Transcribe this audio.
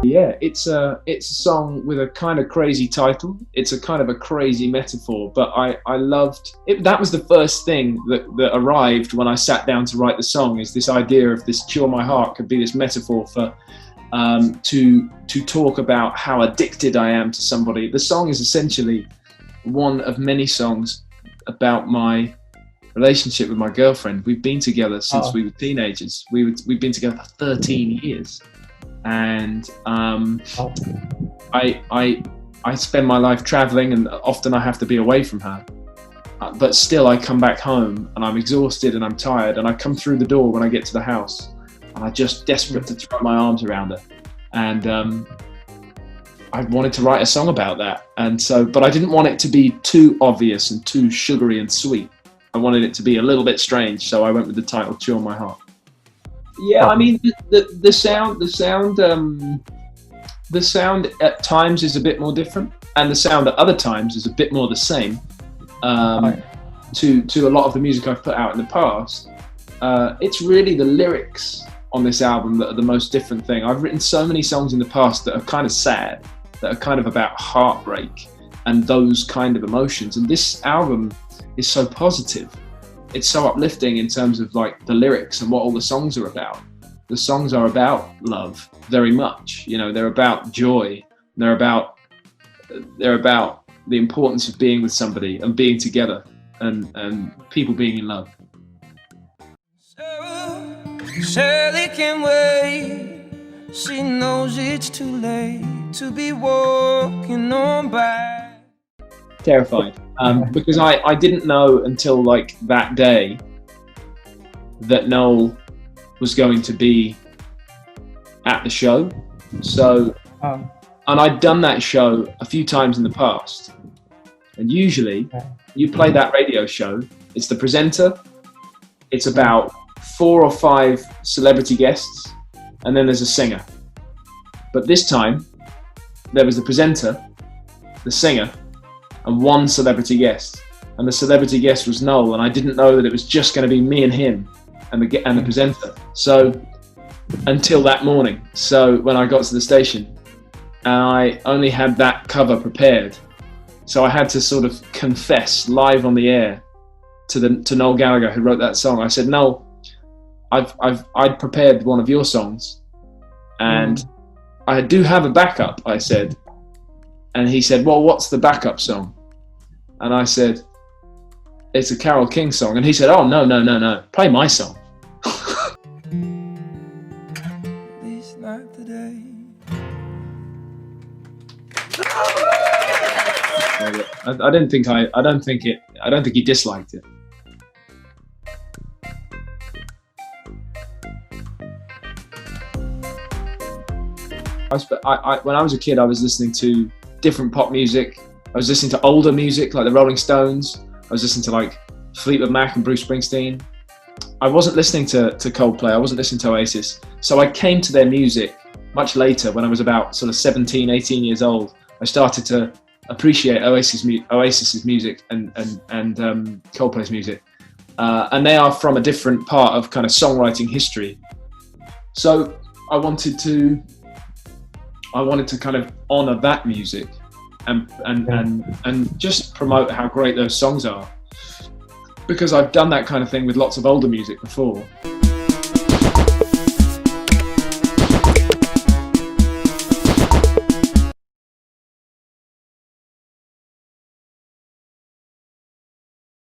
Yeah, it's a song with a kind of crazy title. It's a kind of a crazy metaphor, but I loved it. That was the first thing that arrived when I sat down to write the song, is this idea of this Cure My Heart could be this metaphor for to talk about how addicted I am to somebody. The song is essentially one of many songs about my relationship with my girlfriend. We've been together since we were teenagers. We've been together for 13 years. And I spend my life traveling, and often I have to be away from her. But still, I come back home and I'm exhausted and I'm tired, and I come through the door when I get to the house, and I'm just desperate to throw my arms around her. And I wanted to write a song about that. And so, but I didn't want it to be too obvious and too sugary and sweet. I wanted it to be a little bit strange, so I went with the title "Cure My Heart." Yeah, I mean the sound at times is a bit more different, and the sound at other times is a bit more the same. To a lot of the music I've put out in the past, it's really the lyrics on this album that are the most different thing. I've written so many songs in the past that are kind of sad, that are kind of about heartbreak and those kind of emotions, and this album is so positive. It's so uplifting in terms of like the lyrics and what all the songs are about. The songs are about love very much, you know, they're about joy. They're about the importance of being with somebody and being together and people being in love. Shirley can wait. She knows it's too late to be walking on by. Terrified. Because I didn't know until like that day that Noel was going to be at the show. So, and I'd done that show a few times in the past. And usually you play that radio show, it's the presenter, it's about 4 or 5 celebrity guests, and then there's a singer. But this time there was the presenter, the singer, and 1 celebrity guest, and the celebrity guest was Noel, and I didn't know that it was just going to be me and him and the presenter. So until that morning, so when I got to the station, and I only had that cover prepared, so I had to sort of confess live on the air to Noel Gallagher, who wrote that song. I said, Noel, I'd prepared one of your songs, and I do have a backup, I said. And he said, well, what's the backup song? And I said, it's a Carole King song. And he said, oh, no, play my song. At least not today. I don't think he disliked it. When I was a kid, I was listening to different pop music. I was listening to older music like the Rolling Stones. I was listening to like Fleetwood Mac and Bruce Springsteen. I wasn't listening to Coldplay. I wasn't listening to Oasis. So I came to their music much later, when I was about sort of 17, 18 years old. I started to appreciate Oasis's music and Coldplay's music. And they are from a different part of kind of songwriting history. So I wanted to kind of honor that music and just promote how great those songs are, because I've done that kind of thing with lots of older music before.